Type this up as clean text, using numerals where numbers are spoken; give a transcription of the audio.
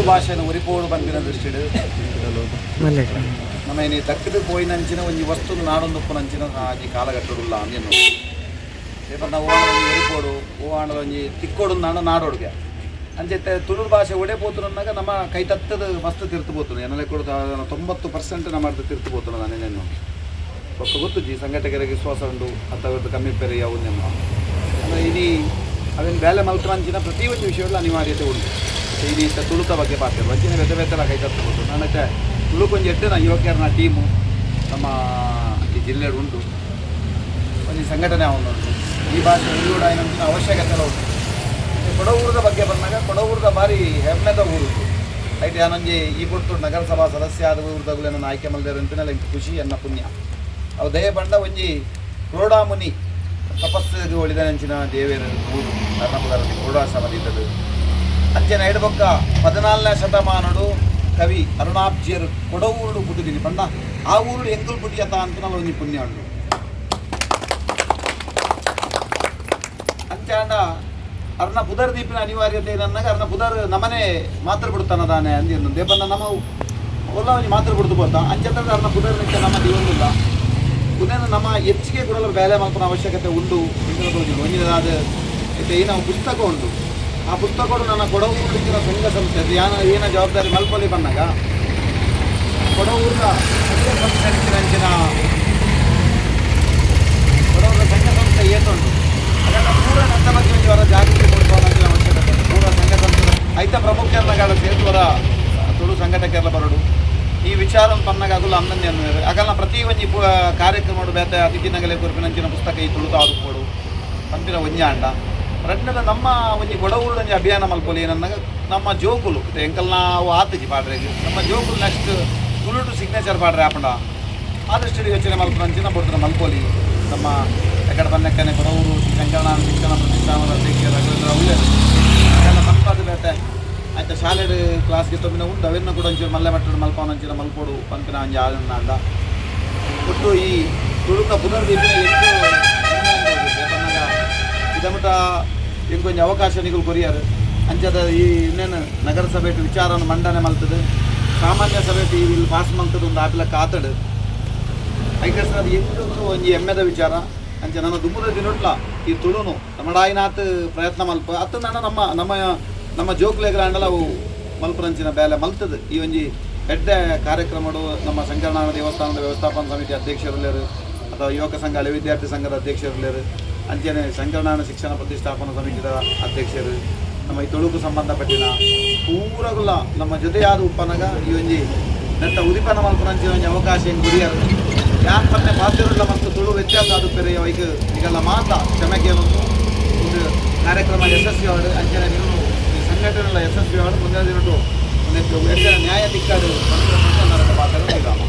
ಭಾಷೆನ ಉರಿಪೋಡು ಬಂದಿನ ದೃಷ್ಟಿಡು ನಮ್ಮ ಏನಿ ದಕ್ಕದು ಪೋಯಿನಂಚಿನ ಒಂಜಿ ವಸ್ತು ನಾಡೊಂದು ಉಪ್ಪುನಂಚಿನ ಆಜಿ ಕಾಲಘಟ್ಟಡುಲ್ಲ ಅಂದೇನು ಏಪಂಡ ಓವಾಂಡಲ ಒಂಜಿ ಉರಿಪೋಡು ಓವಾಂಡಲ ಒಂಜಿ ತಿಕ್ಕೋಡು ನಾಡೋಡ್ಗೆ ಅಂಚೆ ತುಳು ಭಾಷೆ ಒಡೆ ಪೋತುನಾಗ ನಮ್ಮ ಕೈ ತತ್ತದ ಮಸ್ತ್ ತಿರ್ತು ಪೋತುನು ಎನ್ನಲೆ ಕೊಡು 90% ನಮ್ಮ ತಿರ್ತು ಪೋತುನ ನಾನೇನು ಗೊತ್ತು ಜಿ ಸಂಘಟಕರಿಗೆ ವಿಶ್ವಾಸ ಉಂಡು ಅಥವಾ ಕಮ್ಮಿ ಪೆರೆ ಅವು ನಮ್ಮ ಅಂದರೆ ಇಡೀ ಅವೇನು ಬೇಲೆ ಮಲ್ಪಂಚಿನ ಪ್ರತಿಯೊಂದು ವಿಷಯಗಳು ಅನಿವಾರ್ಯತೆ ಉಂಟು ಇಡೀ ತುಳುತ ಬಗ್ಗೆ ಪಾತ್ರ ವಂಚಿನ ವ್ಯತ್ಯವ್ಯತ್ತರ ಕೈ ತತ್ತಬಹುದು ನಾನೈತೆ ತುಳುಕೊಂಜಿ ಎಡ್ಡೆ ಯುವಕರನ ಟೀಮು ನಮ್ಮ ಈ ಜಿಲ್ಲೆ ಉಂಟು ಒಂದು ಸಂಘಟನೆ ಅವನು ಈ ಭಾಷೆ ಉಳಿಯೋಡಾಯಿನ ಅವಶ್ಯಕತೆ ಉಂಟು ಕೊಡಗೂರದ ಬಗ್ಗೆ ಬಂದಾಗ ಕೊಡಗೂರದ ಭಾರಿ ಹೆಮ್ಮೆದ ಊರು ಐತೆ ನನಗೆ ಈ ಕೊಟ್ಟು ನಗರಸಭಾ ಸದಸ್ಯ ಆದ ಊರದಾಗಲೇ ನನ್ನ ಆಯ್ಕೆ ಮಲ್ದೇರು ಅಂತಿನಲ್ಲಿ ಖುಷಿ ಎನ್ನ ಪುಣ್ಯ ಅವು ದಯ ಬಂಡ ಒಂಜಿ ಕ್ರೋಡಾಮುನಿ ತಪಸ್ಸಿಗೆ ಒಳಿದನಂಚಿನ ದೇವೇರ ಊರು ಕರ್ನಾಟಕದಲ್ಲಿ ಕ್ರೋಡಾಶ್ರಮದಿದ್ದದು ಅಂಚೆನ ಎಡಬೊಕ್ಕ 14ನೇ ಶತಮಾನಡು ಕವಿ ಅರುಣಾಬ್ಜಿಯರು ಕೊಡಗೂರು ಪುಟ್ಟಿದ್ದೀನಿ ಪಂಡ ಆ ಊರು ಎಂಕಲ್ ಪುಟ್ಟಿಯತ ಅಂತ ನಾವು ಒಂಜಿ ಪುಣ್ಯ ಉಂಟು ಅಂಚಾಂಡ ಅರ್ನ ಪುದರ್ ದೀಪಿನ ಅನಿವಾರ್ಯತೆ ಏನನ್ನಾಗ ಅರ್ನ ಪುದರ್ ನಮ್ಮನೆ ಮಾತ್ರ ಬಿಡ್ತಾನದಾನೆ ಅಂದೇನು ದೇಪನ್ನ ನಮ್ಮ ಒಲ್ಲ ಒಂಜಿ ಮಾತ್ರ ಬಿಡ್ತು ಬೋತಾ ಅಂಚಂದ್ರೆ ಅರ್ನ ಪುದರ್ ನಿಂತ ನಮ್ಮ ದಿವೊಂದಿಲ್ಲ ಪುನಃ ನಮ್ಮ ಹೆಚ್ಚಿಗೆ ಕೊಡಲು ಬೇಲೆ ಮಾಡ್ಕೊಂಡು ಅವಶ್ಯಕತೆ ಉಂಟು ಒಂದಿನದಾದ ಏನೋ ಪುಸ್ತಕ ಉಂಟು ಆ ಪುಸ್ತಕಗಳು ನನ್ನ ಕೊಡಗೂರಿನ ಸಂಘ ಸಂಸ್ಥೆ ಏನ ಜವಾಬ್ದಾರಿ ಮಲ್ಪಲ್ಲಿ ಬಂದಾಗ ಕೊಡಗೂರಿನ ಸಂಘ ಸಂಸ್ಥೆ ಅಂಚಿನ ಕೊಡಗೂರಿನ ಸಂಘ ಸಂಸ್ಥೆ ಏನುಂಟು ಅದನ್ನು ಪೂರ ನನ್ನ ಬಗ್ಗೆ ಅವರ ಜಾಗೃತಿ ಮೂಡಿಸುವ ಅವಶ್ಯಕತೆ ಪೂರ ಸಂಘ ಸಂಸ್ಥೆ ಐತ ಪ್ರಮುಖರನ್ನ ಸೇತುವರ ತುಳು ಸಂಘಟಕರೆಲ್ಲ ಬರೋಡು ಈ ವಿಚಾರ ಪನ್ನಾಗ ಅದಲ್ಲ ಅನ್ನಂದೆ ಅನ್ನೋದು ಆಗಲ್ಲ ಪ್ರತಿ ಒಂಜಿ ಕಾರ್ಯಕ್ರಮ ಬೇತ ಅತಿಥಿ ನಗಲೆ ಕೊರ್ಪಿನಂಚಿನ ಪುಸ್ತಕ ಈ ತುಳುತ ಆದುಕೋಡು ಪಂಪಿನ ಒಂಜಾಂಡ ರಡ್ನದ ನಮ್ಮ ಒಂಜಿ ಕೊಡಗೂರು ಒಂಜಿ ಅಭಿಯಾನ ಮಲ್ಪೊಲಿ ಏನನ್ನಾಗ ನಮ್ಮ ಜೋಕುಲು ಎಂಕಲ್ನ ಅವು ಆತಜಿ ಪಾಡ್ರೆಗೆ ನಮ್ಮ ಜೋಕುಲು ನೆಕ್ಸ್ಟ್ ತುಳುಟು ಸಿಗ್ನೇಚರ್ ಪಾಡ್ರೆ ಆಪಂಡ ಆದಷ್ಟು ಯೋಚನೆ ಮಲ್ಪಂಚಿನ ಬಡ್ತಾರೆ ಮಲ್ಪೊಲಿ ನಮ್ಮ ಎಕಡೆ ಬನ್ನಕ್ಕನೆ ಕೊಡಗೂರು ಶಂಕರಣ ಶಿಕ್ಷಣ ಪ್ರತಿಷ್ಠಾನದ ಅಧ್ಯಕ್ಷರು ಅವಲ್ಲ ಸಂಪಾದ ಬೇತೆ ಆಯ್ತು ಶಾಲೆಡ್ ಕ್ಲಾಸ್ಗೆ ತೊಮ್ಮಿನ ಉಂಟು ಅವೆನ್ನ ಕೂಡ ಒಂಚೂರು ಮಲ್ಲೆ ಮಟ್ಟಡು ಮಲ್ಪವನಂಚಿನ ಮಲ್ಪೋಡು ಪಂಪಿನ ಒಂಜಿ ಆಲನ್ನ ಅಂದ ಒಟ್ಟು ಈ ತುಳುಕ ಪುನರ್ದೀಪಿನ ಇದಮಟ ಇಂಕೊಂಜಿ ಅವಕಾಶ ನಿಗಳು ಕೊರಿಯಾರು ಅಂಚದ ಈ ಇನ್ನೇನು ನಗರಸಭೆ ವಿಚಾರವನ್ನು ಮಂಡನೆ ಮಲ್ತದೆ ಸಾಮಾನ್ಯ ಸಭೆ ಇಲ್ಲಿ ಪಾಸ್ ಮಲ್ತದ ಒಂದು ಆಪಿಲಕ್ಕ ಆತಡು ಐಕಸ್ ಅದು ಎಂಟು ಒಂಜಿ ಹೆಮ್ಮೆದ ವಿಚಾರ ಅಂಚ ನನ್ನ ದುಮ್ಮದ ದಿನೊಟ್ಲ ಈ ತುಳುನು ನಮ್ಮಡಾಯಿನಾತ್ ಪ್ರಯತ್ನ ಮಲ್ಪ ಅತ್ತ ನಮ್ಮ ನಮ್ಮ ನಮ್ಮ ಜೋಕ್ಲೆಗ್ರಾಂಡಲ ಅವು ಮಲ್ಪರಂಚಿನ ಬೇಲೆ ಮಲ್ತದೆ ಈ ಒಂಜಿ ಹೆಡ್ಡೆ ಕಾರ್ಯಕ್ರಮಗಳು ನಮ್ಮ ಸಂಕರಣ ದೇವಸ್ಥಾನದ ವ್ಯವಸ್ಥಾಪನಾ ಸಮಿತಿ ಅಧ್ಯಕ್ಷರಲ್ಲೇರು ಅಥವಾ ಯುವಕ ಸಂಘ ಹಳೆ ವಿದ್ಯಾರ್ಥಿ ಸಂಘದ ಅಧ್ಯಕ್ಷರಲ್ಲೇರು ಅಂಚೆನೆ ಸಂಕರಣ ಶಿಕ್ಷಣ ಪ್ರತಿಷ್ಠಾಪನಾ ಸಮಿತಿಯ ಅಧ್ಯಕ್ಷರು ನಮ್ಮ ಈ ತುಳುಕು ಸಂಬಂಧಪಟ್ಟಿನ ಪೂರಗುಲ್ಲ ನಮ್ಮ ಜೊತೆಯಾದ ಉಪ್ಪನಾಗ ಈ ಒಂಜಿ ನೆಟ್ಟ ಉದಿಪನ ಮಲ್ಪರಂಚಿನ ಒಂಜಿ ಅವಕಾಶ ಹೆಂಗೆ ಗುರಿಯರು ಯಾಕೆ ಪನ್ನೆ ಬಾಧ್ಯರುಳ್ಳ ಮತ್ತು ತುಳು ವ್ಯತ್ಯಾಸ ಅದು ಬೇರೆ ಈಗೆಲ್ಲ ಮಾತ್ರ ಕ್ಷಮೆಗೆ ಒಂದು ಕಾರ್ಯಕ್ರಮ ಯಶಸ್ವಿ ಆಡು ಅಂಚನೆ ನೀವು ಸಂಘಟನೆಗಳ ಯಶಸ್ವಿ ಆಡು ಮುಂದಿನ ದಿನಟ್ಟು ಒಂದು ನ್ಯಾಯ ದಿಕ್ಕಾಡು ಪಾತ್ರ